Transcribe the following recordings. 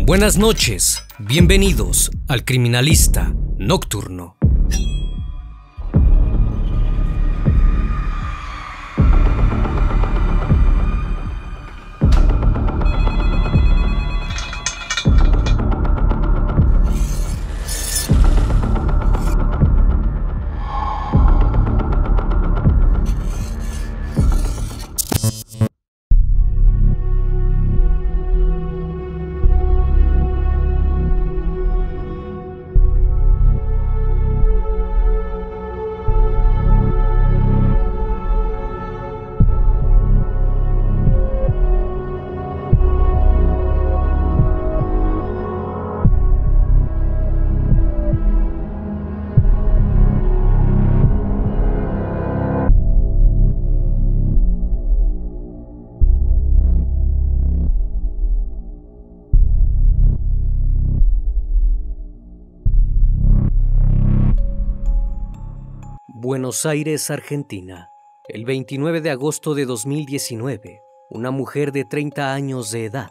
Buenas noches, bienvenidos al Criminalista Nocturno. Buenos Aires, Argentina. El 29 de agosto de 2019, una mujer de 30 años de edad,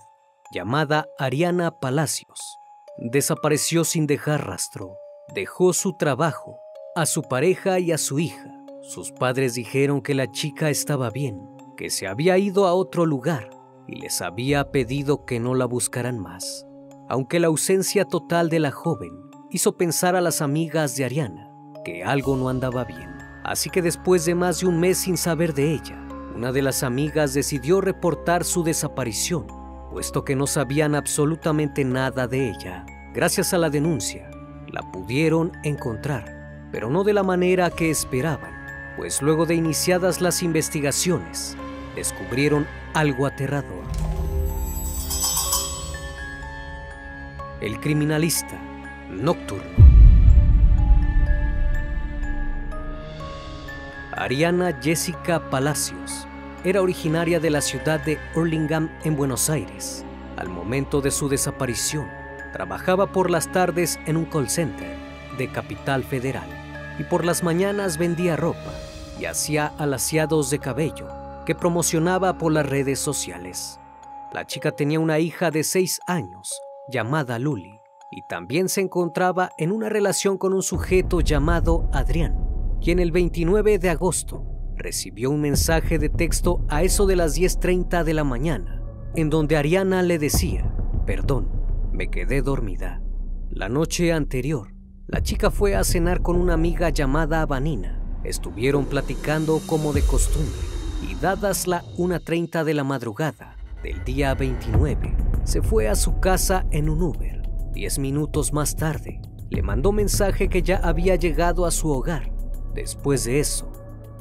llamada Ariana Palacios, desapareció sin dejar rastro. Dejó su trabajo, a su pareja y a su hija. Sus padres dijeron que la chica estaba bien, que se había ido a otro lugar y les había pedido que no la buscaran más. Aunque la ausencia total de la joven hizo pensar a las amigas de Ariana que algo no andaba bien. Así que después de más de un mes sin saber de ella, una de las amigas decidió reportar su desaparición, puesto que no sabían absolutamente nada de ella. Gracias a la denuncia, la pudieron encontrar, pero no de la manera que esperaban, pues luego de iniciadas las investigaciones, descubrieron algo aterrador. El Criminalista Nocturno. Ariana Jessica Palacios era originaria de la ciudad de Hurlingham en Buenos Aires. Al momento de su desaparición, trabajaba por las tardes en un call center de Capital Federal y por las mañanas vendía ropa y hacía alaciados de cabello que promocionaba por las redes sociales. La chica tenía una hija de 6 años llamada Luli y también se encontraba en una relación con un sujeto llamado Adrián, quien el 29 de agosto recibió un mensaje de texto a eso de las 10:30 de la mañana, en donde Ariana le decía: «Perdón, me quedé dormida». La noche anterior, la chica fue a cenar con una amiga llamada Vanina. Estuvieron platicando como de costumbre y dadas la 1:30 de la madrugada del día 29, se fue a su casa en un Uber. 10 minutos más tarde, le mandó mensaje que ya había llegado a su hogar. Después de eso,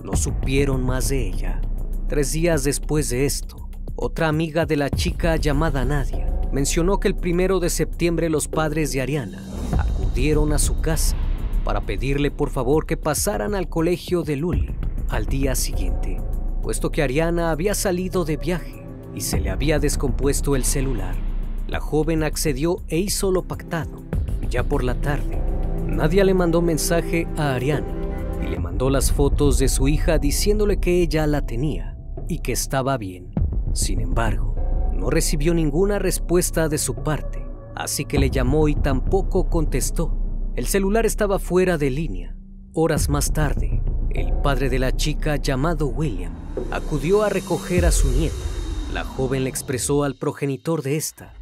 no supieron más de ella. 3 días después de esto, otra amiga de la chica llamada Nadia mencionó que el 1 de septiembre los padres de Ariana acudieron a su casa para pedirle por favor que pasaran al colegio de Luli al día siguiente, puesto que Ariana había salido de viaje y se le había descompuesto el celular. La joven accedió e hizo lo pactado. Ya por la tarde, Nadia le mandó mensaje a Ariana y le mandó las fotos de su hija diciéndole que ella la tenía y que estaba bien. Sin embargo, no recibió ninguna respuesta de su parte, así que le llamó y tampoco contestó. El celular estaba fuera de línea. Horas más tarde, el padre de la chica, llamado William, acudió a recoger a su nieta. La joven le expresó al progenitor de esta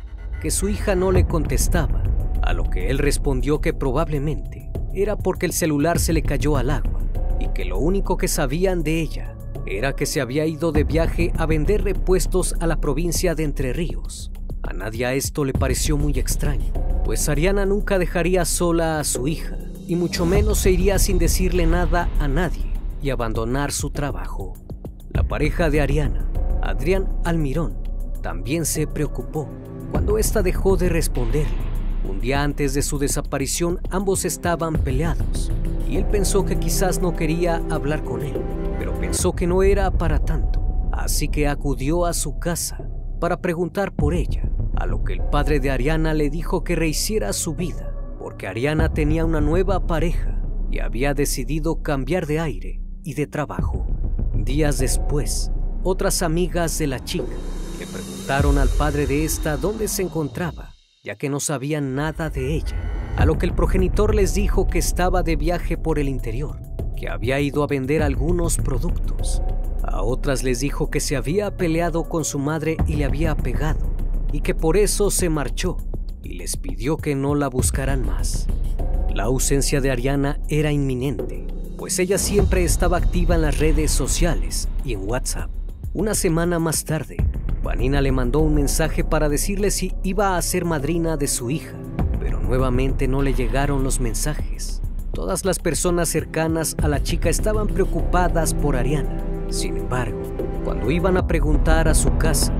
que su hija no le contestaba, a lo que él respondió que probablemente era porque el celular se le cayó al agua y que lo único que sabían de ella era que se había ido de viaje a vender repuestos a la provincia de Entre Ríos. A Nadia esto le pareció muy extraño, pues Ariana nunca dejaría sola a su hija y mucho menos se iría sin decirle nada a nadie y abandonar su trabajo. La pareja de Ariana, Adrián Almirón, también se preocupó cuando ésta dejó de responderle. Un día antes de su desaparición, ambos estaban peleados y él pensó que quizás no quería hablar con él, pero pensó que no era para tanto, así que acudió a su casa para preguntar por ella, a lo que el padre de Ariana le dijo que rehiciera su vida, porque Ariana tenía una nueva pareja y había decidido cambiar de aire y de trabajo. Días después, otras amigas de la chica le preguntaron al padre de esta dónde se encontraba ya que no sabían nada de ella, a lo que el progenitor les dijo que estaba de viaje por el interior, que había ido a vender algunos productos. A otras les dijo que se había peleado con su madre y le había pegado, y que por eso se marchó, y les pidió que no la buscaran más. La ausencia de Ariana era inminente, pues ella siempre estaba activa en las redes sociales y en WhatsApp. Una semana más tarde, Vanina le mandó un mensaje para decirle si iba a ser madrina de su hija, pero nuevamente no le llegaron los mensajes. Todas las personas cercanas a la chica estaban preocupadas por Ariana. Sin embargo, cuando iban a preguntar a su casa,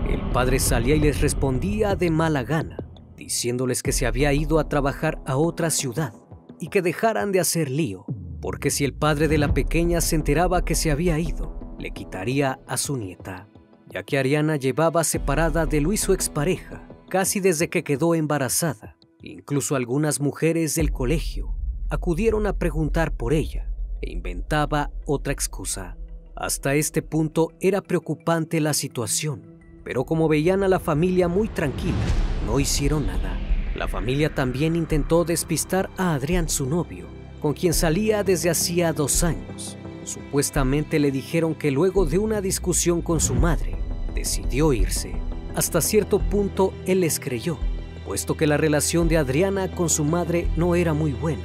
el padre salía y les respondía de mala gana, diciéndoles que se había ido a trabajar a otra ciudad y que dejaran de hacer lío, porque si el padre de la pequeña se enteraba que se había ido, le quitaría a su nieta, ya que Ariana llevaba separada de Luis, su expareja, casi desde que quedó embarazada. Incluso algunas mujeres del colegio acudieron a preguntar por ella e inventaba otra excusa. Hasta este punto era preocupante la situación, pero como veían a la familia muy tranquila, no hicieron nada. La familia también intentó despistar a Adrián, su novio, con quien salía desde hacía 2 años. Supuestamente le dijeron que luego de una discusión con su madre, decidió irse. Hasta cierto punto él les creyó, puesto que la relación de Adriana con su madre no era muy buena,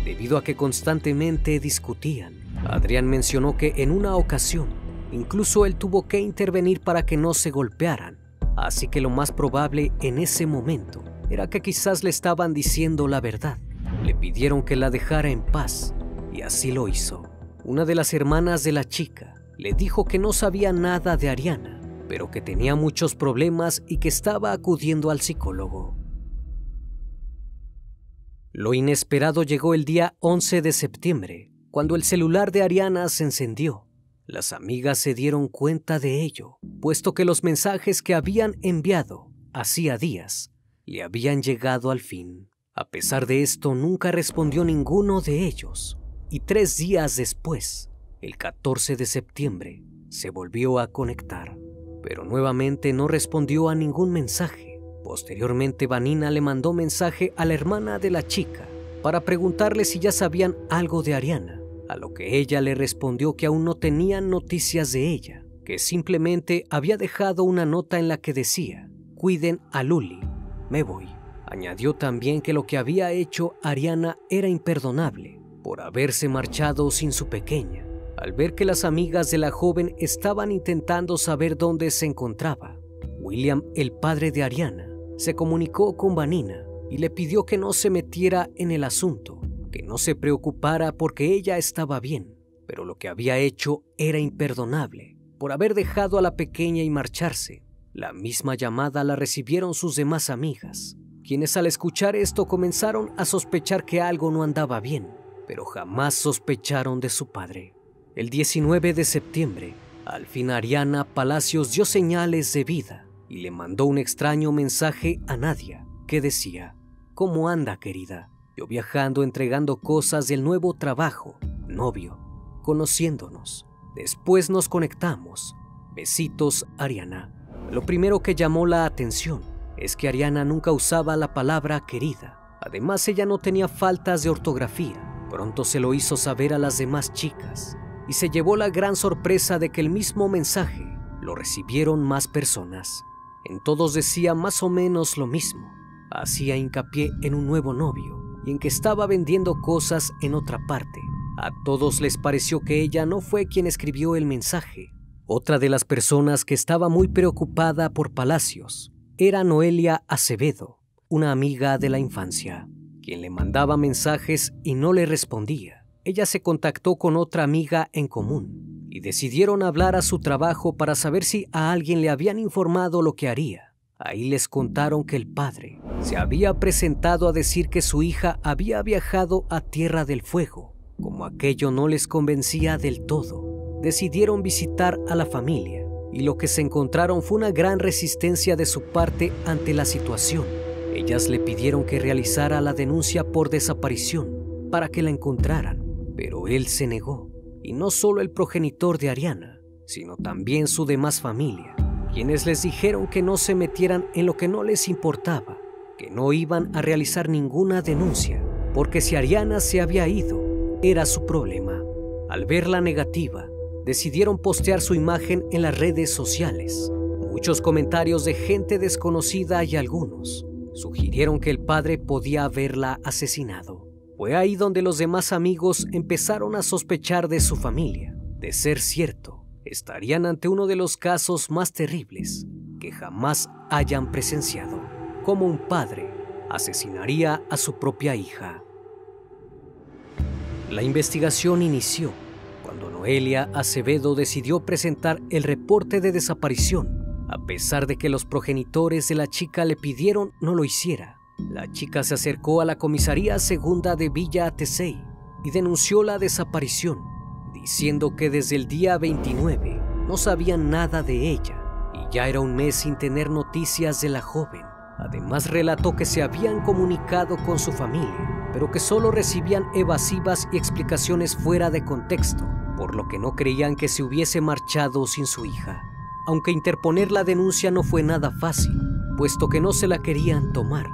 debido a que constantemente discutían. Adrián mencionó que en una ocasión, incluso él tuvo que intervenir para que no se golpearan, así que lo más probable en ese momento era que quizás le estaban diciendo la verdad. Le pidieron que la dejara en paz, y así lo hizo. Una de las hermanas de la chica le dijo que no sabía nada de Ariana, pero que tenía muchos problemas y que estaba acudiendo al psicólogo. Lo inesperado llegó el día 11 de septiembre, cuando el celular de Ariana se encendió. Las amigas se dieron cuenta de ello, puesto que los mensajes que habían enviado hacía días le habían llegado al fin. A pesar de esto, nunca respondió ninguno de ellos, y 3 días después, el 14 de septiembre, se volvió a conectar, pero nuevamente no respondió a ningún mensaje. Posteriormente, Vanina le mandó mensaje a la hermana de la chica para preguntarle si ya sabían algo de Ariana, a lo que ella le respondió que aún no tenían noticias de ella, que simplemente había dejado una nota en la que decía: «Cuiden a Luli, me voy». Añadió también que lo que había hecho Ariana era imperdonable por haberse marchado sin su pequeña. Al ver que las amigas de la joven estaban intentando saber dónde se encontraba, William, el padre de Ariana, se comunicó con Vanina y le pidió que no se metiera en el asunto, que no se preocupara porque ella estaba bien, pero lo que había hecho era imperdonable por haber dejado a la pequeña y marcharse. La misma llamada la recibieron sus demás amigas, quienes al escuchar esto comenzaron a sospechar que algo no andaba bien, pero jamás sospecharon de su padre. El 19 de septiembre, al fin Ariana Palacios dio señales de vida y le mandó un extraño mensaje a Nadia que decía: «¿Cómo anda, querida? Yo viajando, entregando cosas del nuevo trabajo, novio, conociéndonos. Después nos conectamos. Besitos, Ariana». Lo primero que llamó la atención es que Ariana nunca usaba la palabra querida. Además, ella no tenía faltas de ortografía. Pronto se lo hizo saber a las demás chicas y se llevó la gran sorpresa de que el mismo mensaje lo recibieron más personas. En todos decía más o menos lo mismo. Hacía hincapié en un nuevo novio y en que estaba vendiendo cosas en otra parte. A todos les pareció que ella no fue quien escribió el mensaje. Otra de las personas que estaba muy preocupada por Palacios era Noelia Acevedo, una amiga de la infancia, quien le mandaba mensajes y no le respondía. Ella se contactó con otra amiga en común y decidieron hablar a su trabajo para saber si a alguien le habían informado lo que haría. Ahí les contaron que el padre se había presentado a decir que su hija había viajado a Tierra del Fuego. Como aquello no les convencía del todo, decidieron visitar a la familia y lo que se encontraron fue una gran resistencia de su parte ante la situación. Ellas le pidieron que realizara la denuncia por desaparición para que la encontraran, pero él se negó. Y no solo el progenitor de Ariana, sino también su demás familia, quienes les dijeron que no se metieran en lo que no les importaba, que no iban a realizar ninguna denuncia, porque si Ariana se había ido, era su problema. Al ver la negativa, decidieron postear su imagen en las redes sociales. Muchos comentarios de gente desconocida y algunos sugirieron que el padre podía haberla asesinado. Fue ahí donde los demás amigos empezaron a sospechar de su familia. De ser cierto, estarían ante uno de los casos más terribles que jamás hayan presenciado, como un padre asesinaría a su propia hija. La investigación inició cuando Noelia Acevedo decidió presentar el reporte de desaparición. A pesar de que los progenitores de la chica le pidieron no lo hiciera, la chica se acercó a la comisaría segunda de Villa Atesey y denunció la desaparición, diciendo que desde el día 29 no sabían nada de ella y ya era un mes sin tener noticias de la joven. Además relató que se habían comunicado con su familia, pero que solo recibían evasivas y explicaciones fuera de contexto, por lo que no creían que se hubiese marchado sin su hija. Aunque interponer la denuncia no fue nada fácil, puesto que no se la querían tomar,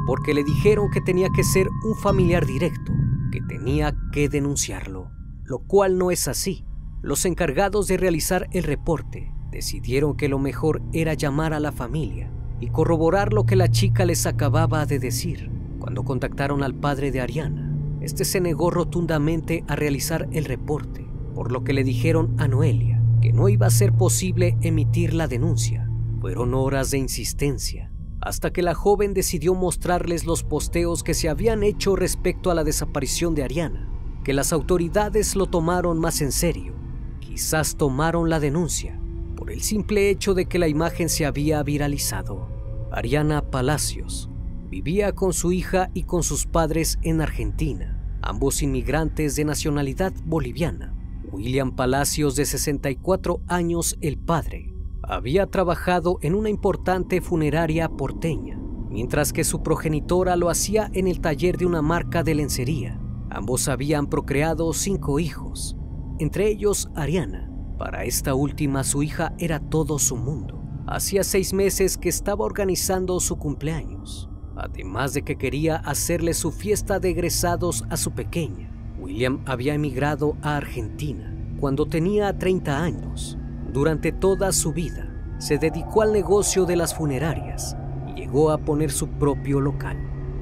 porque le dijeron que tenía que ser un familiar directo, que tenía que denunciarlo, lo cual no es así. Los encargados de realizar el reporte decidieron que lo mejor era llamar a la familia y corroborar lo que la chica les acababa de decir. Cuando contactaron al padre de Ariana, este se negó rotundamente a realizar el reporte, por lo que le dijeron a Noelia que no iba a ser posible emitir la denuncia. Fueron horas de insistencia, hasta que la joven decidió mostrarles los posteos que se habían hecho respecto a la desaparición de Ariana, que las autoridades lo tomaron más en serio. Quizás tomaron la denuncia por el simple hecho de que la imagen se había viralizado. Ariana Palacios vivía con su hija y con sus padres en Argentina, ambos inmigrantes de nacionalidad boliviana. William Palacios, de 64 años, el padre, había trabajado en una importante funeraria porteña, mientras que su progenitora lo hacía en el taller de una marca de lencería. Ambos habían procreado 5 hijos, entre ellos Ariana. Para esta última, su hija era todo su mundo. Hacía 6 meses que estaba organizando su cumpleaños, además de que quería hacerle su fiesta de egresados a su pequeña. William había emigrado a Argentina cuando tenía 30 años. Durante toda su vida se dedicó al negocio de las funerarias y llegó a poner su propio local.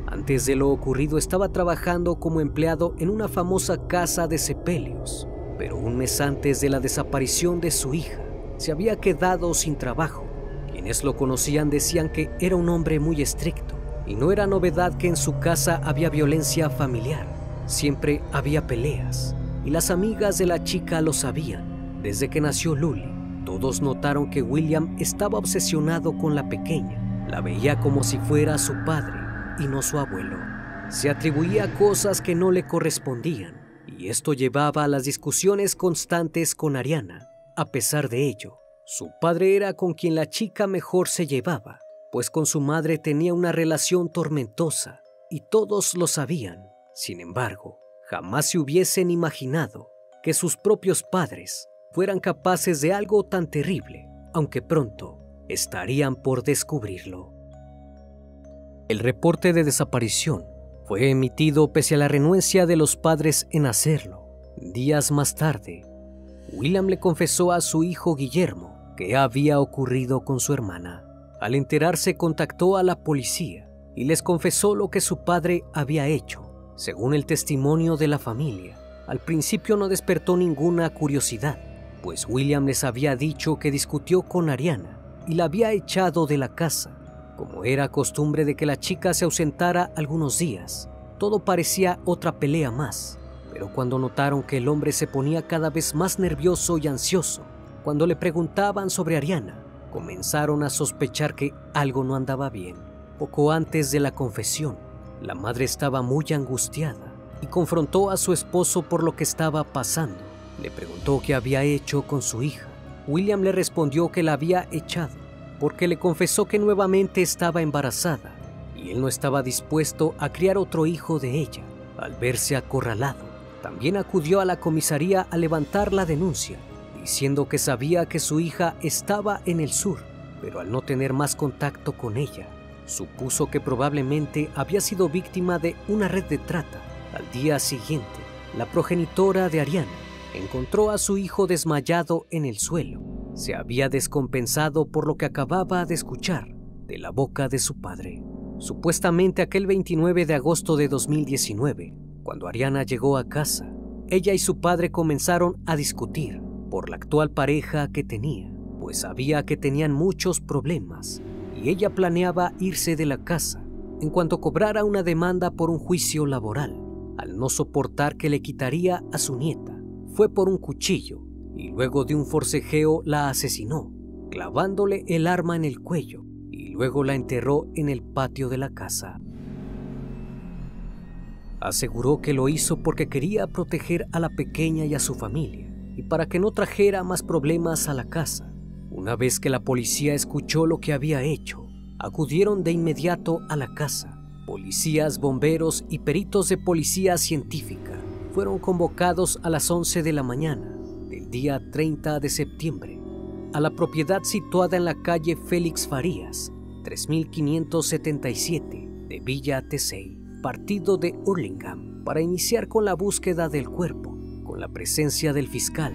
Antes de lo ocurrido estaba trabajando como empleado en una famosa casa de sepelios, pero un mes antes de la desaparición de su hija se había quedado sin trabajo. Quienes lo conocían decían que era un hombre muy estricto y no era novedad que en su casa había violencia familiar. Siempre había peleas, y las amigas de la chica lo sabían. Desde que nació Luli, todos notaron que William estaba obsesionado con la pequeña. La veía como si fuera su padre y no su abuelo. Se atribuía cosas que no le correspondían, y esto llevaba a las discusiones constantes con Ariana. A pesar de ello, su padre era con quien la chica mejor se llevaba, pues con su madre tenía una relación tormentosa, y todos lo sabían. Sin embargo, jamás se hubiesen imaginado que sus propios padres fueran capaces de algo tan terrible, aunque pronto estarían por descubrirlo. El reporte de desaparición fue emitido pese a la renuencia de los padres en hacerlo. Días más tarde, William le confesó a su hijo Guillermo qué había ocurrido con su hermana. Al enterarse, contactó a la policía y les confesó lo que su padre había hecho. Según el testimonio de la familia, al principio no despertó ninguna curiosidad, pues William les había dicho que discutió con Ariana y la había echado de la casa. Como era costumbre de que la chica se ausentara algunos días, todo parecía otra pelea más. Pero cuando notaron que el hombre se ponía cada vez más nervioso y ansioso cuando le preguntaban sobre Ariana, comenzaron a sospechar que algo no andaba bien. Poco antes de la confesión, la madre estaba muy angustiada y confrontó a su esposo por lo que estaba pasando. Le preguntó qué había hecho con su hija. William le respondió que la había echado porque le confesó que nuevamente estaba embarazada y él no estaba dispuesto a criar otro hijo de ella. Al verse acorralado, también acudió a la comisaría a levantar la denuncia, diciendo que sabía que su hija estaba en el sur, pero al no tener más contacto con ella, supuso que probablemente había sido víctima de una red de trata. Al día siguiente, la progenitora de Ariana encontró a su hijo desmayado en el suelo. Se había descompensado por lo que acababa de escuchar de la boca de su padre. Supuestamente aquel 29 de agosto de 2019, cuando Ariana llegó a casa, ella y su padre comenzaron a discutir por la actual pareja que tenía, pues sabía que tenían muchos problemas y ella planeaba irse de la casa en cuanto cobrara una demanda por un juicio laboral. Al no soportar que le quitaría a su nieta, fue por un cuchillo y luego de un forcejeo la asesinó, clavándole el arma en el cuello y luego la enterró en el patio de la casa. Aseguró que lo hizo porque quería proteger a la pequeña y a su familia y para que no trajera más problemas a la casa. Una vez que la policía escuchó lo que había hecho, acudieron de inmediato a la casa. Policías, bomberos y peritos de policía científica fueron convocados a las 11 de la mañana del día 30 de septiembre a la propiedad situada en la calle Félix Farías, 3577 de Villa Tesey, partido de Hurlingham, para iniciar con la búsqueda del cuerpo, con la presencia del fiscal,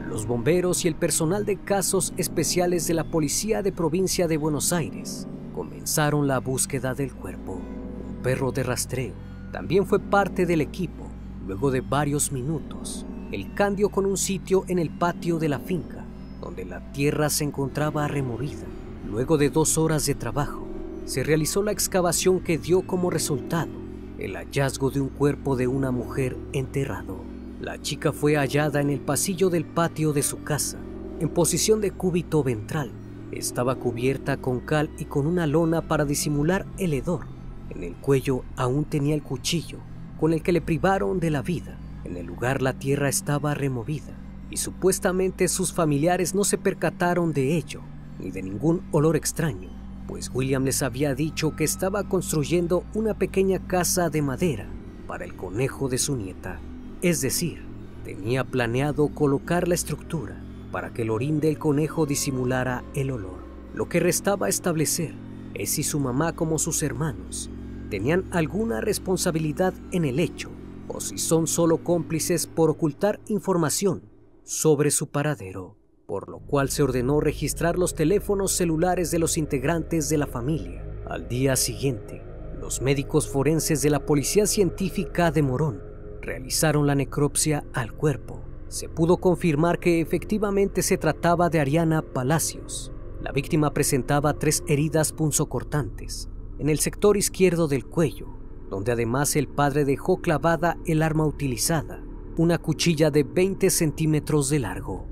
los bomberos y el personal de casos especiales de la Policía de Provincia de Buenos Aires. Comenzaron la búsqueda del cuerpo. Un perro de rastreo también fue parte del equipo. Luego de varios minutos, el candio con un sitio en el patio de la finca, donde la tierra se encontraba removida. Luego de 2 horas de trabajo, se realizó la excavación que dio como resultado el hallazgo de un cuerpo de una mujer enterrado. La chica fue hallada en el pasillo del patio de su casa, en posición de cúbito ventral. Estaba cubierta con cal y con una lona para disimular el hedor. En el cuello aún tenía el cuchillo con el que le privaron de la vida. En el lugar la tierra estaba removida y supuestamente sus familiares no se percataron de ello ni de ningún olor extraño, pues William les había dicho que estaba construyendo una pequeña casa de madera para el conejo de su nieta. Es decir, tenía planeado colocar la estructura para que el orín del conejo disimulara el olor. Lo que restaba establecer es si su mamá como sus hermanos tenían alguna responsabilidad en el hecho o si son solo cómplices por ocultar información sobre su paradero, por lo cual se ordenó registrar los teléfonos celulares de los integrantes de la familia. Al día siguiente, los médicos forenses de la Policía Científica de Morón realizaron la necropsia al cuerpo. Se pudo confirmar que efectivamente se trataba de Ariana Palacios. La víctima presentaba 3 heridas punzocortantes en el sector izquierdo del cuello, donde además el padre dejó clavada el arma utilizada, una cuchilla de 20 centímetros de largo.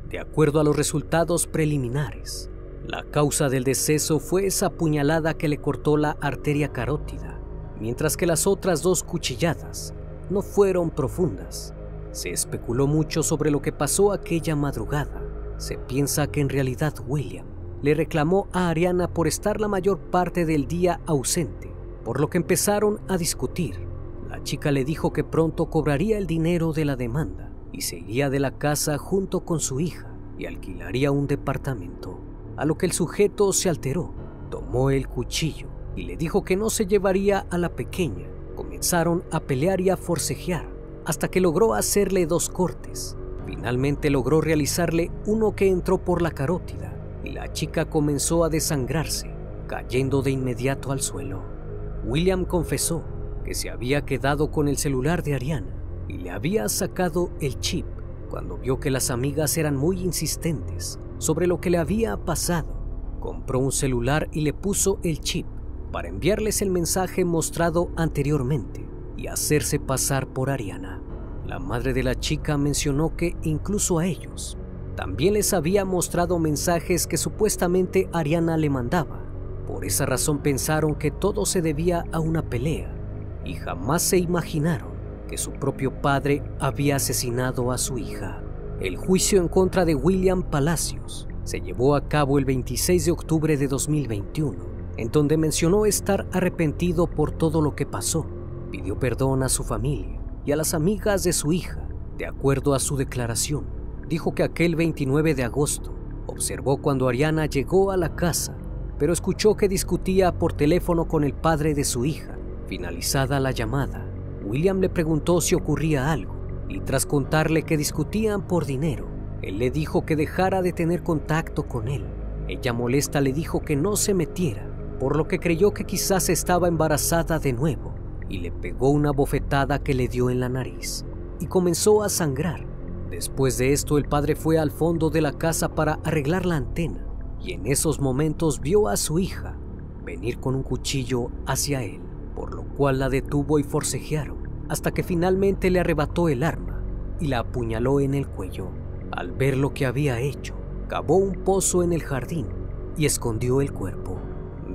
De acuerdo a los resultados preliminares, la causa del deceso fue esa puñalada que le cortó la arteria carótida, mientras que las otras 2 cuchilladas no fueron profundas. Se especuló mucho sobre lo que pasó aquella madrugada. Se piensa que en realidad William le reclamó a Ariana por estar la mayor parte del día ausente, por lo que empezaron a discutir. La chica le dijo que pronto cobraría el dinero de la demanda y se iría de la casa junto con su hija y alquilaría un departamento, a lo que el sujeto se alteró, tomó el cuchillo y le dijo que no se llevaría a la pequeña. Comenzaron a pelear y a forcejear hasta que logró hacerle 2 cortes. Finalmente logró realizarle uno que entró por la carótida y la chica comenzó a desangrarse, cayendo de inmediato al suelo. William confesó que se había quedado con el celular de Ariana y le había sacado el chip cuando vio que las amigas eran muy insistentes sobre lo que le había pasado. Compró un celular y le puso el chip para enviarles el mensaje mostrado anteriormente y hacerse pasar por Ariana. La madre de la chica mencionó que incluso a ellos también les había mostrado mensajes que supuestamente Ariana le mandaba. Por esa razón pensaron que todo se debía a una pelea y jamás se imaginaron que su propio padre había asesinado a su hija. El juicio en contra de William Palacios se llevó a cabo el 26 de octubre de 2021, en donde mencionó estar arrepentido por todo lo que pasó. Pidió perdón a su familia y a las amigas de su hija. De acuerdo a su declaración, dijo que aquel 29 de agosto observó cuando Ariana llegó a la casa pero escuchó que discutía por teléfono con el padre de su hija. Finalizada la llamada, William le preguntó si ocurría algo, y tras contarle que discutían por dinero, él le dijo que dejara de tener contacto con él. Ella, molesta, le dijo que no se metiera, por lo que creyó que quizás estaba embarazada de nuevo, y le pegó una bofetada que le dio en la nariz, y comenzó a sangrar. Después de esto, el padre fue al fondo de la casa para arreglar la antena, y en esos momentos vio a su hija venir con un cuchillo hacia él, por lo cual la detuvo y forcejearon, hasta que finalmente le arrebató el arma y la apuñaló en el cuello. Al ver lo que había hecho, cavó un pozo en el jardín y escondió el cuerpo.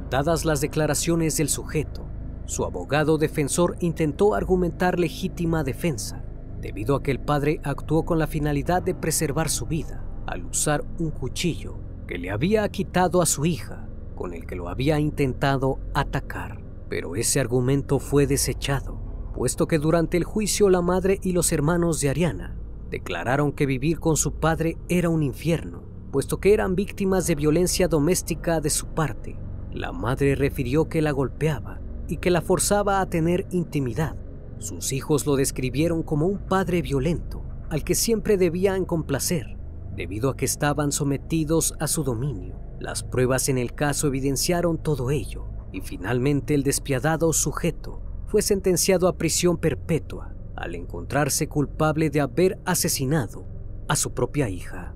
Dadas las declaraciones del sujeto, su abogado defensor intentó argumentar legítima defensa, debido a que el padre actuó con la finalidad de preservar su vida al usar un cuchillo que le había quitado a su hija, con el que lo había intentado atacar. Pero ese argumento fue desechado, puesto que durante el juicio la madre y los hermanos de Ariana declararon que vivir con su padre era un infierno, puesto que eran víctimas de violencia doméstica de su parte. La madre refirió que la golpeaba y que la forzaba a tener intimidad. Sus hijos lo describieron como un padre violento, al que siempre debían complacer, debido a que estaban sometidos a su dominio. Las pruebas en el caso evidenciaron todo ello, y finalmente el despiadado sujeto fue sentenciado a prisión perpetua al encontrarse culpable de haber asesinado a su propia hija.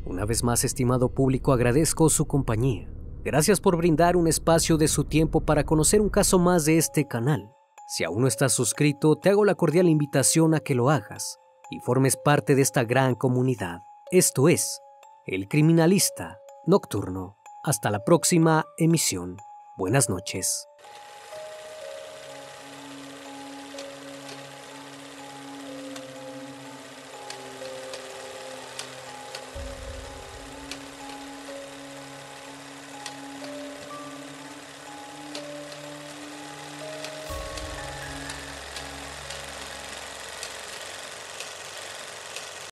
Una vez más, estimado público, agradezco su compañía. Gracias por brindar un espacio de su tiempo para conocer un caso más de este canal. Si aún no estás suscrito, te hago la cordial invitación a que lo hagas y formes parte de esta gran comunidad. Esto es El Criminalista Nocturno. Hasta la próxima emisión. Buenas noches.